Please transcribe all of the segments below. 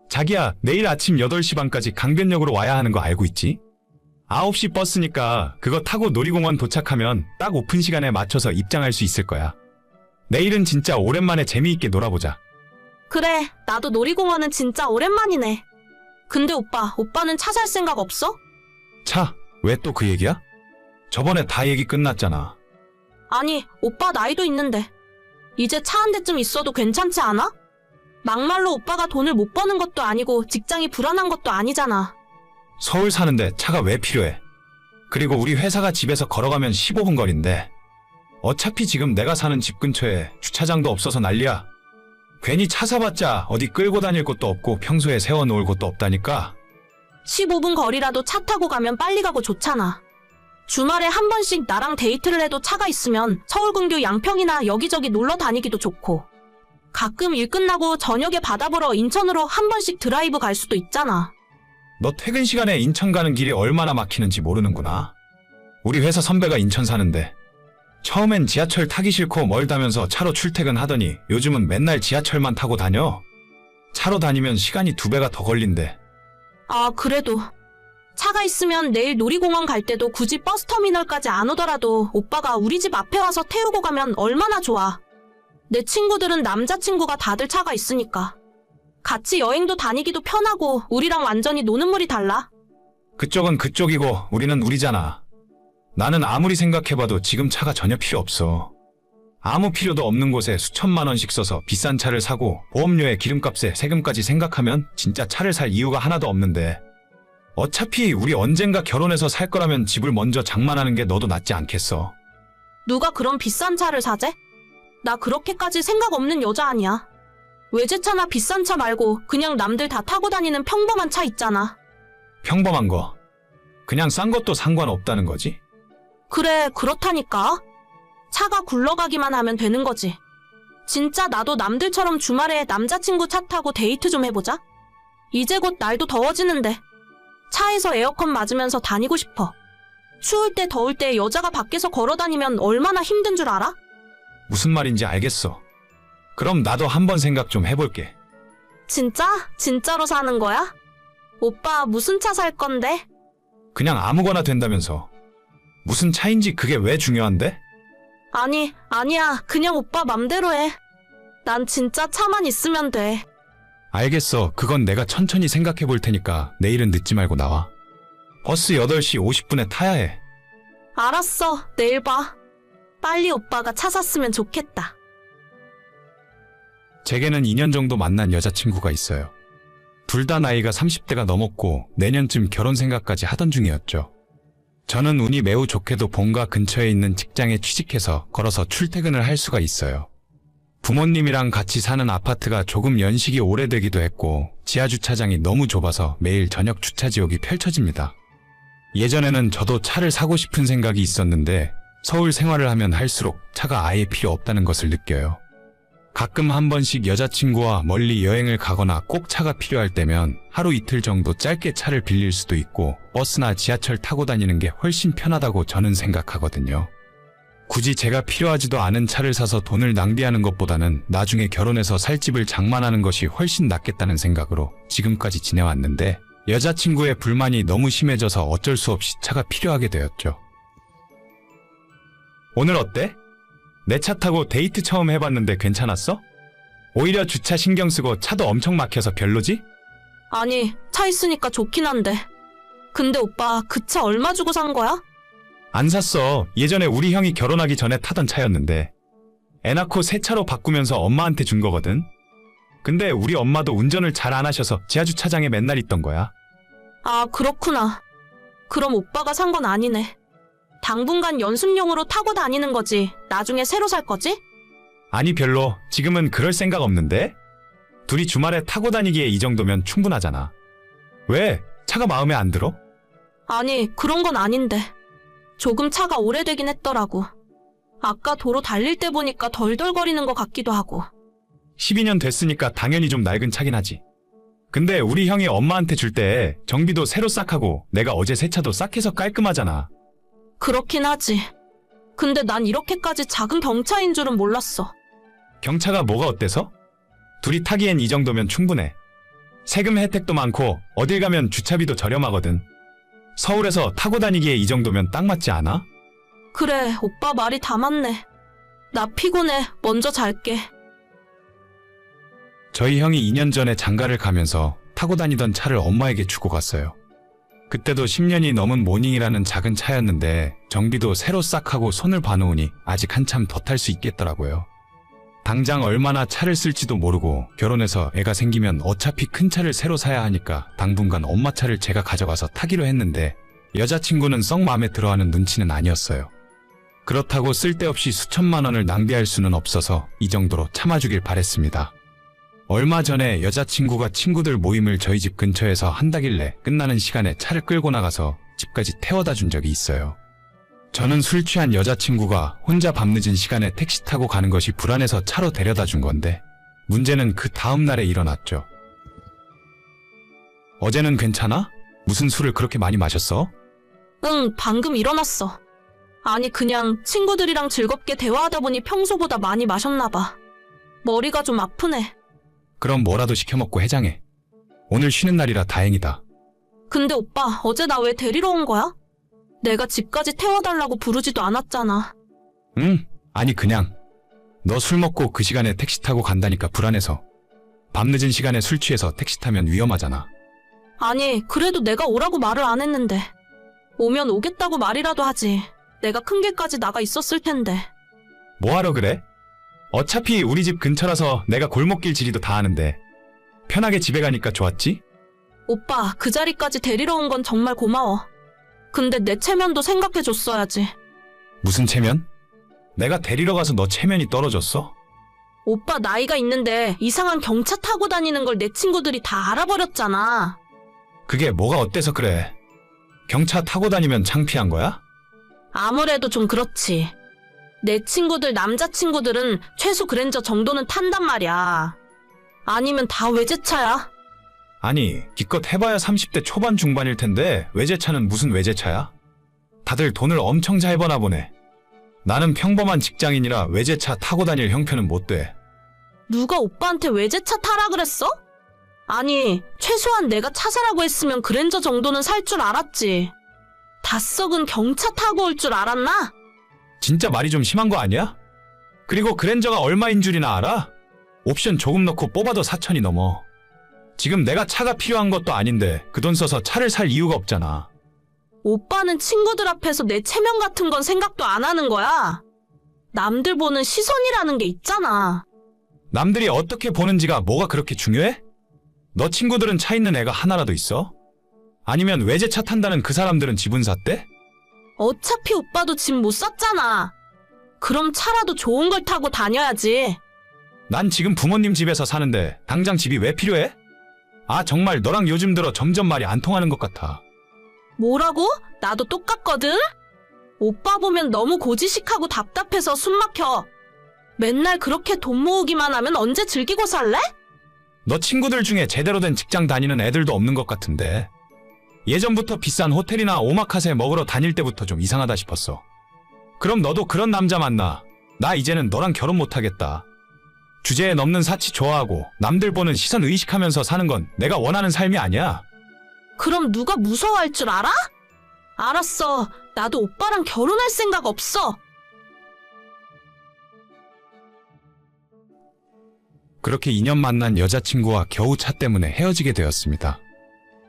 자기야, 내일 아침 8시 반까지 강변역으로 와야 하는 거 알고 있지? 9시 버스니까 그거 타고 놀이공원 도착하면 딱 오픈 시간에 맞춰서 입장할 수 있을 거야. 내일은 진짜 오랜만에 재미있게 놀아보자. 그래, 나도 놀이공원은 진짜 오랜만이네. 근데 오빠는 차 살 생각 없어? 차, 왜 또 그 얘기야? 저번에 다 얘기 끝났잖아. 아니, 오빠 나이도 있는데. 이제 차 한 대쯤 있어도 괜찮지 않아? 막말로 오빠가 돈을 못 버는 것도 아니고 직장이 불안한 것도 아니잖아. 서울 사는데 차가 왜 필요해? 그리고 우리 회사가 집에서 걸어가면 15분 거리인데 어차피 지금 내가 사는 집 근처에 주차장도 없어서 난리야. 괜히 차 사봤자 어디 끌고 다닐 곳도 없고 평소에 세워놓을 곳도 없다니까. 15분 거리라도 차 타고 가면 빨리 가고 좋잖아. 주말에 한 번씩 나랑 데이트를 해도 차가 있으면 서울 근교 양평이나 여기저기 놀러 다니기도 좋고, 가끔 일 끝나고 저녁에 바다 보러 인천으로 한 번씩 드라이브 갈 수도 있잖아. 너 퇴근 시간에 인천 가는 길이 얼마나 막히는지 모르는구나. 우리 회사 선배가 인천 사는데 처음엔 지하철 타기 싫고 멀다면서 차로 출퇴근하더니 요즘은 맨날 지하철만 타고 다녀. 차로 다니면 시간이 2배가 더 걸린대. 아, 그래도 차가 있으면 내일 놀이공원 갈 때도 굳이 버스터미널까지 안 오더라도 오빠가 우리 집 앞에 와서 태우고 가면 얼마나 좋아. 내 친구들은 남자친구가 다들 차가 있으니까 같이 여행도 다니기도 편하고 우리랑 완전히 노는 물이 달라. 그쪽은 그쪽이고 우리는 우리잖아. 나는 아무리 생각해봐도 지금 차가 전혀 필요 없어. 아무 필요도 없는 곳에 수천만 원씩 써서 비싼 차를 사고 보험료에 기름값에 세금까지 생각하면 진짜 차를 살 이유가 하나도 없는데, 어차피 우리 언젠가 결혼해서 살 거라면 집을 먼저 장만하는 게 너도 낫지 않겠어? 누가 그런 비싼 차를 사재? 나 그렇게까지 생각 없는 여자 아니야. 외제차나 비싼 차 말고 그냥 남들 다 타고 다니는 평범한 차 있잖아. 평범한 거. 그냥 싼 것도 상관없다는 거지? 그래, 그렇다니까. 차가 굴러가기만 하면 되는 거지. 진짜 나도 남들처럼 주말에 남자친구 차 타고 데이트 좀 해보자. 이제 곧 날도 더워지는데 차에서 에어컨 맞으면서 다니고 싶어. 추울 때 더울 때 여자가 밖에서 걸어 다니면 얼마나 힘든 줄 알아? 무슨 말인지 알겠어. 그럼 나도 한번 생각 좀 해볼게. 진짜? 진짜로 사는 거야? 오빠 무슨 차 살 건데? 그냥 아무거나 된다면서. 무슨 차인지 그게 왜 중요한데? 아니야. 그냥 오빠 맘대로 해. 난 진짜 차만 있으면 돼. 알겠어. 그건 내가 천천히 생각해 볼 테니까 내일은 늦지 말고 나와. 버스 8시 50분에 타야 해. 알았어. 내일 봐. 빨리 오빠가 차 샀으면 좋겠다. 제게는 2년 정도 만난 여자친구가 있어요. 둘 다 나이가 30대가 넘었고 내년쯤 결혼 생각까지 하던 중이었죠. 저는 운이 매우 좋게도 본가 근처에 있는 직장에 취직해서 걸어서 출퇴근을 할 수가 있어요. 부모님이랑 같이 사는 아파트가 조금 연식이 오래되기도 했고 지하주차장이 너무 좁아서 매일 저녁 주차 지옥이 펼쳐집니다. 예전에는 저도 차를 사고 싶은 생각이 있었는데 서울 생활을 하면 할수록 차가 아예 필요 없다는 것을 느껴요. 가끔 한 번씩 여자친구와 멀리 여행을 가거나 꼭 차가 필요할 때면 하루 이틀 정도 짧게 차를 빌릴 수도 있고 버스나 지하철 타고 다니는 게 훨씬 편하다고 저는 생각하거든요. 굳이 제가 필요하지도 않은 차를 사서 돈을 낭비하는 것보다는 나중에 결혼해서 살 집을 장만하는 것이 훨씬 낫겠다는 생각으로 지금까지 지내왔는데, 여자친구의 불만이 너무 심해져서 어쩔 수 없이 차가 필요하게 되었죠. 오늘 어때? 내 차 타고 데이트 처음 해봤는데 괜찮았어? 오히려 주차 신경 쓰고 차도 엄청 막혀서 별로지? 아니, 차 있으니까 좋긴 한데. 근데 오빠 그 차 얼마 주고 산 거야? 안 샀어. 예전에 우리 형이 결혼하기 전에 타던 차였는데 애 낳고 새 차로 바꾸면서 엄마한테 준 거거든. 근데 우리 엄마도 운전을 잘 안 하셔서 지하주차장에 맨날 있던 거야. 아, 그렇구나. 그럼 오빠가 산 건 아니네. 당분간 연습용으로 타고 다니는 거지. 나중에 새로 살 거지? 아니 별로. 지금은 그럴 생각 없는데? 둘이 주말에 타고 다니기에 이 정도면 충분하잖아. 왜? 차가 마음에 안 들어? 아니, 그런 건 아닌데. 조금 차가 오래되긴 했더라고. 아까 도로 달릴 때 보니까 덜덜거리는 것 같기도 하고. 12년 됐으니까 당연히 좀 낡은 차긴 하지. 근데 우리 형이 엄마한테 줄 때 정비도 새로 싹 하고 내가 어제 새 차도 싹 해서 깔끔하잖아. 그렇긴 하지. 근데 난 이렇게까지 작은 경차인 줄은 몰랐어. 경차가 뭐가 어때서? 둘이 타기엔 이 정도면 충분해. 세금 혜택도 많고 어딜 가면 주차비도 저렴하거든. 서울에서 타고 다니기에 이 정도면 딱 맞지 않아? 그래, 오빠 말이 다 맞네. 나 피곤해. 먼저 잘게. 저희 형이 2년 전에 장가를 가면서 타고 다니던 차를 엄마에게 주고 갔어요. 그때도 10년이 넘은 모닝이라는 작은 차였는데 정비도 새로 싹 하고 손을 봐놓으니 아직 한참 더 탈 수 있겠더라고요. 당장 얼마나 차를 쓸지도 모르고 결혼해서 애가 생기면 어차피 큰 차를 새로 사야 하니까 당분간 엄마 차를 제가 가져가서 타기로 했는데 여자친구는 썩 마음에 들어하는 눈치는 아니었어요. 그렇다고 쓸데없이 수천만 원을 낭비할 수는 없어서 이 정도로 참아주길 바랬습니다. 얼마 전에 여자친구가 친구들 모임을 저희 집 근처에서 한다길래 끝나는 시간에 차를 끌고 나가서 집까지 태워다 준 적이 있어요. 저는 술 취한 여자친구가 혼자 밤늦은 시간에 택시 타고 가는 것이 불안해서 차로 데려다 준 건데 문제는 그 다음 날에 일어났죠. 어제는 괜찮아? 무슨 술을 그렇게 많이 마셨어? 응, 방금 일어났어. 아니, 그냥 친구들이랑 즐겁게 대화하다 보니 평소보다 많이 마셨나 봐. 머리가 좀 아프네. 그럼 뭐라도 시켜 먹고 해장해. 오늘 쉬는 날이라 다행이다. 근데 오빠, 어제 나 왜 데리러 온 거야? 내가 집까지 태워달라고 부르지도 않았잖아. 응, 아니 그냥 너 술 먹고 그 시간에 택시 타고 간다니까 불안해서. 밤늦은 시간에 술 취해서 택시 타면 위험하잖아. 아니, 그래도 내가 오라고 말을 안 했는데. 오면 오겠다고 말이라도 하지. 내가 큰 길까지 나가 있었을 텐데. 뭐하러 그래? 어차피 우리 집 근처라서 내가 골목길 지리도 다 아는데 편하게 집에 가니까 좋았지? 오빠, 그 자리까지 데리러 온 건 정말 고마워. 근데 내 체면도 생각해줬어야지. 무슨 체면? 내가 데리러 가서 너 체면이 떨어졌어? 오빠 나이가 있는데 이상한 경차 타고 다니는 걸 내 친구들이 다 알아버렸잖아. 그게 뭐가 어때서 그래? 경차 타고 다니면 창피한 거야? 아무래도 좀 그렇지. 내 친구들 남자친구들은 최소 그랜저 정도는 탄단 말이야. 아니면 다 외제차야. 아니, 기껏 해봐야 30대 초반 중반일 텐데 외제차는 무슨 외제차야? 다들 돈을 엄청 잘 버나 보네. 나는 평범한 직장인이라 외제차 타고 다닐 형편은 못 돼. 누가 오빠한테 외제차 타라 그랬어? 아니, 최소한 내가 차 사라고 했으면 그랜저 정도는 살 줄 알았지. 다 썩은 경차 타고 올 줄 알았나? 진짜 말이 좀 심한 거 아니야? 그리고 그랜저가 얼마인 줄이나 알아? 옵션 조금 넣고 뽑아도 4천이 넘어. 지금 내가 차가 필요한 것도 아닌데 그 돈 써서 차를 살 이유가 없잖아. 오빠는 친구들 앞에서 내 체면 같은 건 생각도 안 하는 거야. 남들 보는 시선이라는 게 있잖아. 남들이 어떻게 보는지가 뭐가 그렇게 중요해? 너 친구들은 차 있는 애가 하나라도 있어? 아니면 외제차 탄다는 그 사람들은 집은 샀대? 어차피 오빠도 집 못 샀잖아. 그럼 차라도 좋은 걸 타고 다녀야지. 난 지금 부모님 집에서 사는데 당장 집이 왜 필요해? 아, 정말 너랑 요즘 들어 점점 말이 안 통하는 것 같아. 뭐라고? 나도 똑같거든? 오빠 보면 너무 고지식하고 답답해서 숨 막혀. 맨날 그렇게 돈 모으기만 하면 언제 즐기고 살래? 너 친구들 중에 제대로 된 직장 다니는 애들도 없는 것 같은데. 예전부터 비싼 호텔이나 오마카세 먹으러 다닐 때부터 좀 이상하다 싶었어. 그럼 너도 그런 남자 만나. 나 이제는 너랑 결혼 못하겠다. 주제에 넘는 사치 좋아하고 남들 보는 시선 의식하면서 사는 건 내가 원하는 삶이 아니야. 그럼 누가 무서워할 줄 알아? 알았어. 나도 오빠랑 결혼할 생각 없어. 그렇게 2년 만난 여자친구와 겨우 차 때문에 헤어지게 되었습니다.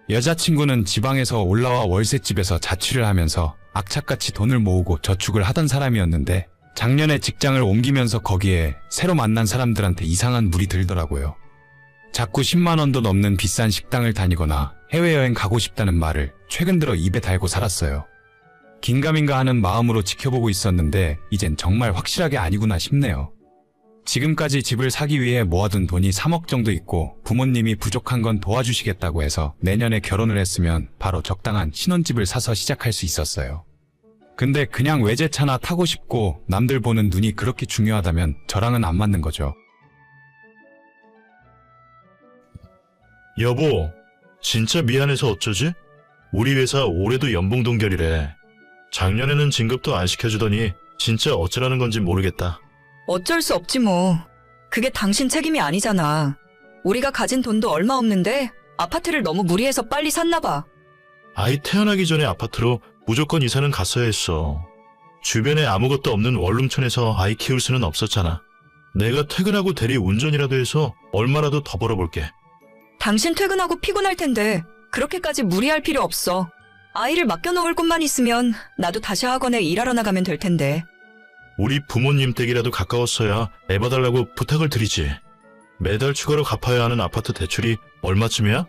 여자친구는 지방에서 올라와 월세집에서 자취를 하면서 악착같이 돈을 모으고 저축을 하던 사람이었는데 작년에 직장을 옮기면서 거기에 새로 만난 사람들한테 이상한 물이 들더라고요. 자꾸 10만 원도 넘는 비싼 식당을 다니거나 해외여행 가고 싶다는 말을 최근 들어 입에 달고 살았어요. 긴가민가 하는 마음으로 지켜보고 있었는데 이젠 정말 확실하게 아니구나 싶네요. 지금까지 집을 사기 위해 모아둔 돈이 3억 정도 있고 부모님이 부족한 건 도와주시겠다고 해서 내년에 결혼을 했으면 바로 적당한 신혼집을 사서 시작할 수 있었어요. 근데 그냥 외제차나 타고 싶고 남들 보는 눈이 그렇게 중요하다면 저랑은 안 맞는 거죠. 여보, 진짜 미안해서 어쩌지? 우리 회사 올해도 연봉 동결이래. 작년에는 진급도 안 시켜주더니 진짜 어쩌라는 건지 모르겠다. 어쩔 수 없지 뭐. 그게 당신 책임이 아니잖아. 우리가 가진 돈도 얼마 없는데 아파트를 너무 무리해서 빨리 샀나 봐. 아이 태어나기 전에 아파트로 무조건 이사는 갔어야 했어. 주변에 아무것도 없는 원룸촌에서 아이 키울 수는 없었잖아. 내가 퇴근하고 대리 운전이라도 해서 얼마라도 더 벌어볼게. 당신 퇴근하고 피곤할 텐데 그렇게까지 무리할 필요 없어. 아이를 맡겨놓을 곳만 있으면 나도 다시 학원에 일하러 나가면 될 텐데. 우리 부모님 댁이라도 가까웠어야 애 봐달라고 부탁을 드리지. 매달 추가로 갚아야 하는 아파트 대출이 얼마쯤이야?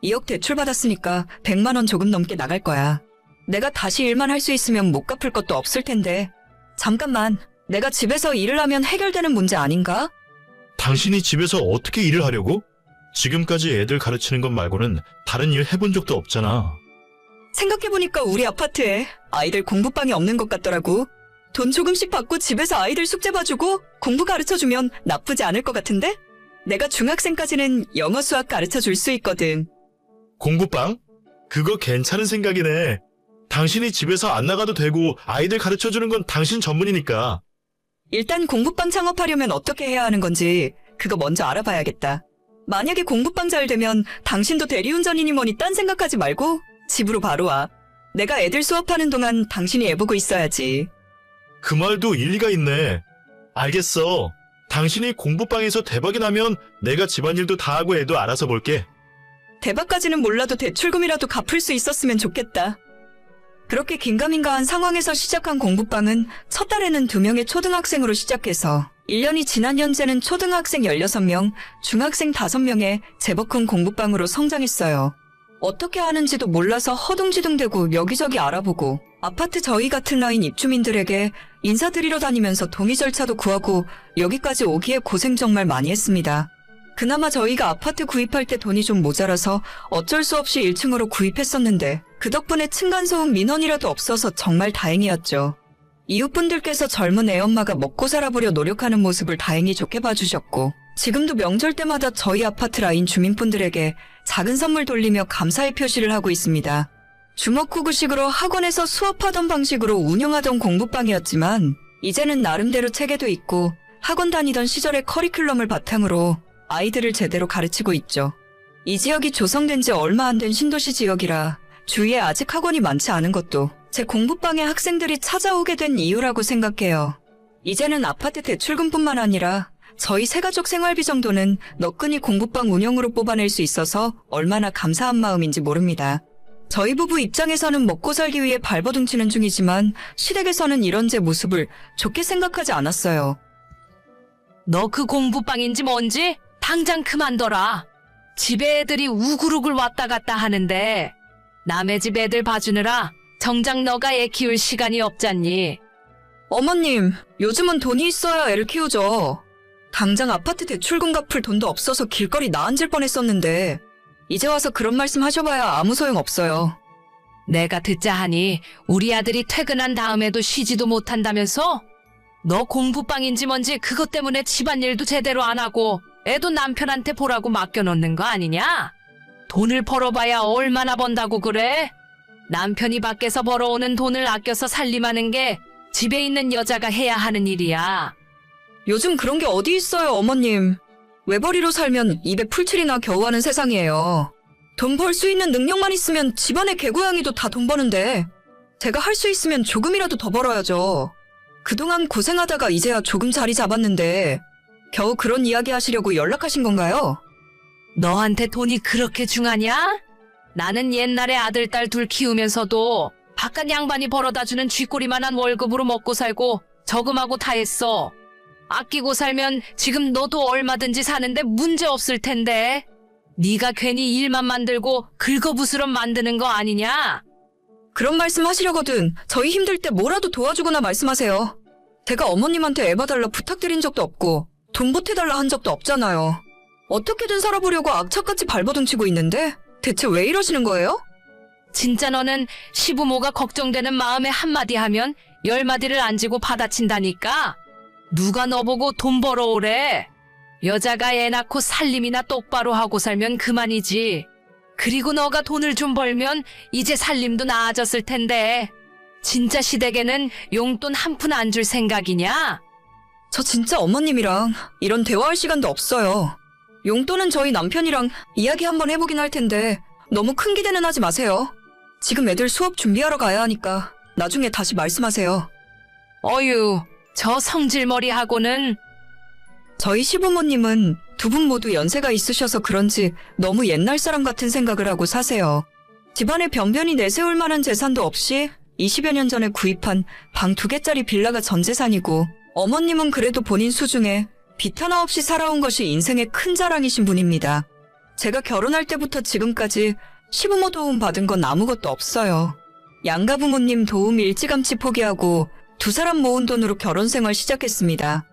2억 대출 받았으니까 100만 원 조금 넘게 나갈 거야. 내가 다시 일만 할 수 있으면 못 갚을 것도 없을 텐데. 잠깐만, 내가 집에서 일을 하면 해결되는 문제 아닌가? 당신이 집에서 어떻게 일을 하려고? 지금까지 애들 가르치는 것 말고는 다른 일 해본 적도 없잖아. 생각해보니까 우리 아파트에 아이들 공부방이 없는 것 같더라고. 돈 조금씩 받고 집에서 아이들 숙제 봐주고 공부 가르쳐주면 나쁘지 않을 것 같은데? 내가 중학생까지는 영어 수학 가르쳐줄 수 있거든. 공부방? 그거 괜찮은 생각이네. 당신이 집에서 안 나가도 되고 아이들 가르쳐주는 건 당신 전문이니까. 일단 공부방 창업하려면 어떻게 해야 하는 건지 그거 먼저 알아봐야겠다. 만약에 공부방 잘 되면 당신도 대리운전이니 뭐니 딴 생각하지 말고 집으로 바로 와. 내가 애들 수업하는 동안 당신이 애 보고 있어야지. 그 말도 일리가 있네. 알겠어. 당신이 공부방에서 대박이 나면 내가 집안일도 다 하고 애도 알아서 볼게. 대박까지는 몰라도 대출금이라도 갚을 수 있었으면 좋겠다. 그렇게 긴가민가한 상황에서 시작한 공부방은 첫 달에는 2명의 초등학생으로 시작해서 1년이 지난 현재는 초등학생 16명, 중학생 5명의 제법 큰 공부방으로 성장했어요. 어떻게 하는지도 몰라서 허둥지둥대고 여기저기 알아보고 아파트 저희 같은 라인 입주민들에게 인사드리러 다니면서 동의 절차도 구하고 여기까지 오기에 고생 정말 많이 했습니다. 그나마 저희가 아파트 구입할 때 돈이 좀 모자라서 어쩔 수 없이 1층으로 구입했었는데 그 덕분에 층간소음 민원이라도 없어서 정말 다행이었죠. 이웃분들께서 젊은 애엄마가 먹고 살아보려 노력하는 모습을 다행히 좋게 봐주셨고 지금도 명절 때마다 저희 아파트 라인 주민분들에게 작은 선물 돌리며 감사의 표시를 하고 있습니다. 주먹구구식으로 학원에서 수업하던 방식으로 운영하던 공부방이었지만 이제는 나름대로 체계도 있고 학원 다니던 시절의 커리큘럼을 바탕으로 아이들을 제대로 가르치고 있죠. 이 지역이 조성된 지 얼마 안 된 신도시 지역이라 주위에 아직 학원이 많지 않은 것도 제 공부방에 학생들이 찾아오게 된 이유라고 생각해요. 이제는 아파트 대출금뿐만 아니라 저희 새가족 생활비 정도는 너끈히 공부방 운영으로 뽑아낼 수 있어서 얼마나 감사한 마음인지 모릅니다. 저희 부부 입장에서는 먹고 살기 위해 발버둥 치는 중이지만 시댁에서는 이런 제 모습을 좋게 생각하지 않았어요. 너 그 공부방인지 뭔지 당장 그만둬라. 집에 애들이 우글우글 왔다 갔다 하는데 남의 집 애들 봐주느라 정작 너가 애 키울 시간이 없잖니. 어머님, 요즘은 돈이 있어야 애를 키우죠. 당장 아파트 대출금 갚을 돈도 없어서 길거리 나앉을 뻔했었는데 이제 와서 그런 말씀 하셔봐야 아무 소용 없어요. 내가 듣자 하니 우리 아들이 퇴근한 다음에도 쉬지도 못한다면서? 너 공부방인지 뭔지 그것 때문에 집안일도 제대로 안 하고 애도 남편한테 보라고 맡겨놓는 거 아니냐? 돈을 벌어봐야 얼마나 번다고 그래? 남편이 밖에서 벌어오는 돈을 아껴서 살림하는 게 집에 있는 여자가 해야 하는 일이야. 요즘 그런 게 어디 있어요, 어머님. 외벌이로 살면 입에 풀칠이나 겨우 하는 세상이에요. 돈 벌 수 있는 능력만 있으면 집안의 개고양이도 다 돈 버는데 제가 할 수 있으면 조금이라도 더 벌어야죠. 그동안 고생하다가 이제야 조금 자리 잡았는데 겨우 그런 이야기 하시려고 연락하신 건가요? 너한테 돈이 그렇게 중하냐? 나는 옛날에 아들, 딸 둘 키우면서도 바깥 양반이 벌어다주는 쥐꼬리만한 월급으로 먹고 살고 저금하고 다 했어. 아끼고 살면 지금 너도 얼마든지 사는데 문제 없을 텐데. 네가 괜히 일만 만들고 긁어부스럼 만드는 거 아니냐? 그런 말씀 하시려거든 저희 힘들 때 뭐라도 도와주거나 말씀하세요. 제가 어머님한테 애 봐달라 부탁드린 적도 없고 돈 보태달라 한 적도 없잖아요. 어떻게든 살아보려고 악착같이 발버둥 치고 있는데 대체 왜 이러시는 거예요? 진짜 너는 시부모가 걱정되는 마음에 한마디 하면 10마디를 안 지고 받아친다니까? 누가 너보고 돈 벌어오래? 여자가 애 낳고 살림이나 똑바로 하고 살면 그만이지. 그리고 너가 돈을 좀 벌면 이제 살림도 나아졌을 텐데. 진짜 시댁에는 용돈 한 푼 안 줄 생각이냐? 저 진짜 어머님이랑 이런 대화할 시간도 없어요. 용돈은 저희 남편이랑 이야기 한번 해보긴 할 텐데 너무 큰 기대는 하지 마세요. 지금 애들 수업 준비하러 가야 하니까 나중에 다시 말씀하세요. 어휴, 저 성질머리하고는. 저희 시부모님은 두 분 모두 연세가 있으셔서 그런지 너무 옛날 사람 같은 생각을 하고 사세요. 집안에 변변히 내세울 만한 재산도 없이 20여 년 전에 구입한 방 2개짜리 빌라가 전 재산이고, 어머님은 그래도 본인 수중에 빚 하나 없이 살아온 것이 인생의 큰 자랑이신 분입니다. 제가 결혼할 때부터 지금까지 시부모 도움 받은 건 아무것도 없어요. 양가 부모님 도움 일찌감치 포기하고 두 사람 모은 돈으로 결혼 생활 시작했습니다.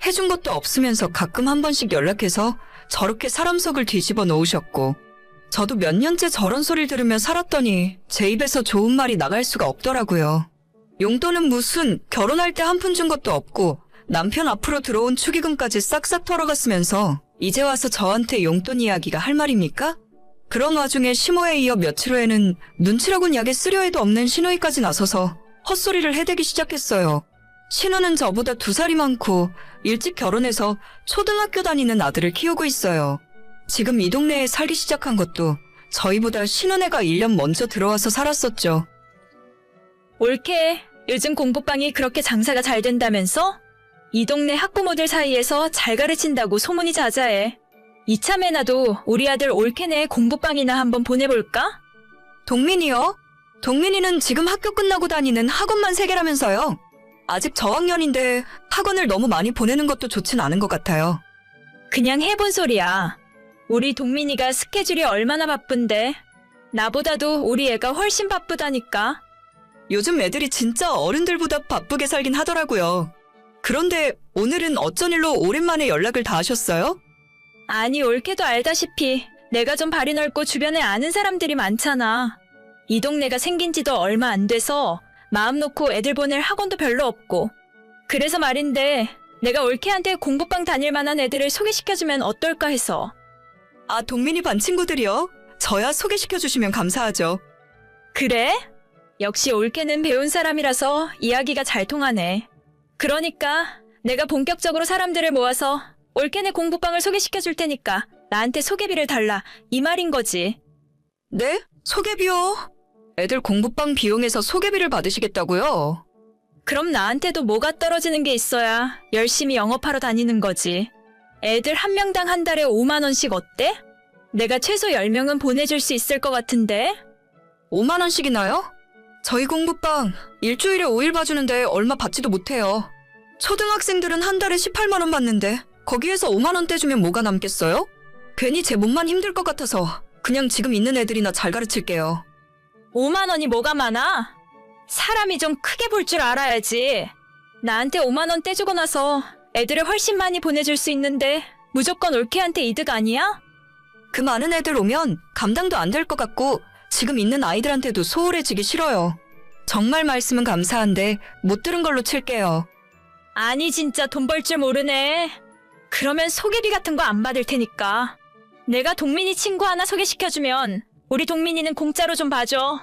해준 것도 없으면서 가끔 한 번씩 연락해서 저렇게 사람 속을 뒤집어 놓으셨고, 저도 몇 년째 저런 소리를 들으며 살았더니 제 입에서 좋은 말이 나갈 수가 없더라고요. 용돈은 무슨 결혼할 때 한 푼 준 것도 없고 남편 앞으로 들어온 축의금까지 싹싹 털어갔으면서 이제 와서 저한테 용돈 이야기가 할 말입니까? 그런 와중에 심호에 이어 며칠 후에는 눈치라곤 약에 쓰려 해도 없는 신호위까지 나서서 헛소리를 해대기 시작했어요. 신호는 저보다 2살이 많고 일찍 결혼해서 초등학교 다니는 아들을 키우고 있어요. 지금 이 동네에 살기 시작한 것도 저희보다 신혼애가 1년 먼저 들어와서 살았었죠. 올케, 요즘 공부방이 그렇게 장사가 잘 된다면서? 이 동네 학부모들 사이에서 잘 가르친다고 소문이 자자해. 이참에 나도 우리 아들 올케네 공부방이나 한번 보내볼까? 동민이요? 동민이는 지금 학교 끝나고 다니는 학원만 3개라면서요. 아직 저학년인데 학원을 너무 많이 보내는 것도 좋진 않은 것 같아요. 그냥 해본 소리야. 우리 동민이가 스케줄이 얼마나 바쁜데. 나보다도 우리 애가 훨씬 바쁘다니까. 요즘 애들이 진짜 어른들보다 바쁘게 살긴 하더라고요. 그런데 오늘은 어쩐 일로 오랜만에 연락을 다 하셨어요? 아니, 올케도 알다시피 내가 좀 발이 넓고 주변에 아는 사람들이 많잖아. 이 동네가 생긴 지도 얼마 안 돼서 마음 놓고 애들 보낼 학원도 별로 없고. 그래서 말인데 내가 올케한테 공부방 다닐 만한 애들을 소개시켜주면 어떨까 해서. 아, 동민이 반 친구들이요? 저야 소개시켜주시면 감사하죠. 그래? 역시 올케는 배운 사람이라서 이야기가 잘 통하네. 그러니까 내가 본격적으로 사람들을 모아서 올케네 공부방을 소개시켜줄 테니까 나한테 소개비를 달라, 이 말인 거지. 네? 소개비요? 애들 공부방 비용에서 소개비를 받으시겠다고요? 그럼 나한테도 뭐가 떨어지는 게 있어야 열심히 영업하러 다니는 거지. 애들 한 명당 한 달에 5만 원씩 어때? 내가 최소 10명은 보내줄 수 있을 것 같은데? 5만 원씩이나요? 저희 공부방 일주일에 5일 봐주는데 얼마 받지도 못해요. 초등학생들은 한 달에 18만 원 받는데 거기에서 5만 원 떼주면 뭐가 남겠어요? 괜히 제 몸만 힘들 것 같아서 그냥 지금 있는 애들이나 잘 가르칠게요. 5만 원이 뭐가 많아? 사람이 좀 크게 볼 줄 알아야지. 나한테 5만 원 떼주고 나서 애들을 훨씬 많이 보내줄 수 있는데 무조건 올케한테 이득 아니야? 그 많은 애들 오면 감당도 안 될 것 같고 지금 있는 아이들한테도 소홀해지기 싫어요. 정말 말씀은 감사한데 못 들은 걸로 칠게요. 아니, 진짜 돈 벌 줄 모르네. 그러면 소개비 같은 거 안 받을 테니까. 내가 동민이 친구 하나 소개시켜주면 우리 동민이는 공짜로 좀 봐줘.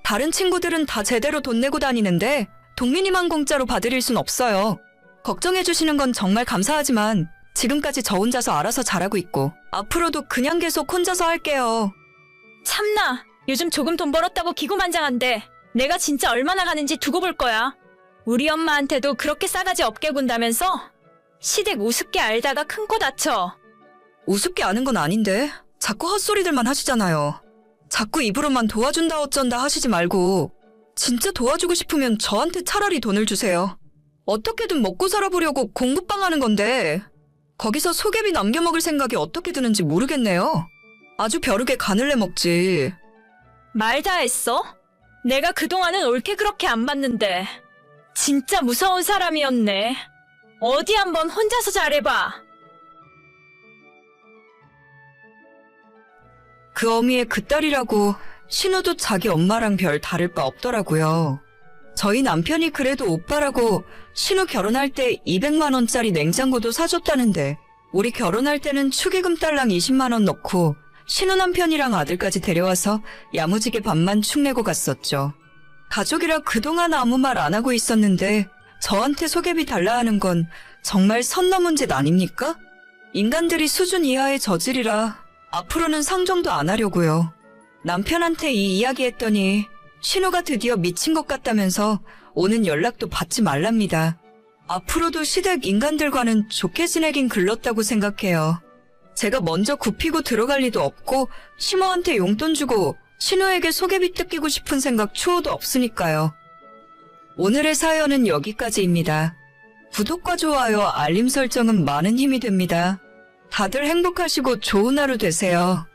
다른 친구들은 다 제대로 돈 내고 다니는데 동민이만 공짜로 봐드릴 순 없어요. 걱정해주시는 건 정말 감사하지만 지금까지 저 혼자서 알아서 잘하고 있고 앞으로도 그냥 계속 혼자서 할게요. 참나, 요즘 조금 돈 벌었다고 기고만장한데 내가 진짜 얼마나 가는지 두고 볼 거야. 우리 엄마한테도 그렇게 싸가지 없게 군다면서? 시댁 우습게 알다가 큰 코 다쳐. 우습게 아는 건 아닌데 자꾸 헛소리들만 하시잖아요. 자꾸 입으로만 도와준다 어쩐다 하시지 말고 진짜 도와주고 싶으면 저한테 차라리 돈을 주세요. 어떻게든 먹고 살아보려고 공부방 하는 건데 거기서 소개비 남겨먹을 생각이 어떻게 드는지 모르겠네요. 아주 벼르게 간을 내먹지. 말 다 했어? 내가 그동안은 옳게 그렇게 안 봤는데 진짜 무서운 사람이었네. 어디 한번 혼자서 잘해봐. 그 어미의 그 딸이라고 신우도 자기 엄마랑 별 다를 바 없더라고요. 저희 남편이 그래도 오빠라고 신우 결혼할 때 200만 원짜리 냉장고도 사줬다는데 우리 결혼할 때는 축의금 딸랑 20만 원 넣고 신우 남편이랑 아들까지 데려와서 야무지게 밥만 축내고 갔었죠. 가족이라 그동안 아무 말 안 하고 있었는데 저한테 소개비 달라 하는 건 정말 선 넘은 짓 아닙니까? 인간들이 수준 이하의 저질이라 앞으로는 상종도 안 하려고요. 남편한테 이 이야기 했더니 신우가 드디어 미친 것 같다면서 오는 연락도 받지 말랍니다. 앞으로도 시댁 인간들과는 좋게 지내긴 글렀다고 생각해요. 제가 먼저 굽히고 들어갈 리도 없고 시모한테 용돈 주고 신우에게 소개비 뜯기고 싶은 생각 추호도 없으니까요. 오늘의 사연은 여기까지입니다. 구독과 좋아요, 알림 설정은 많은 힘이 됩니다. 다들 행복하시고 좋은 하루 되세요.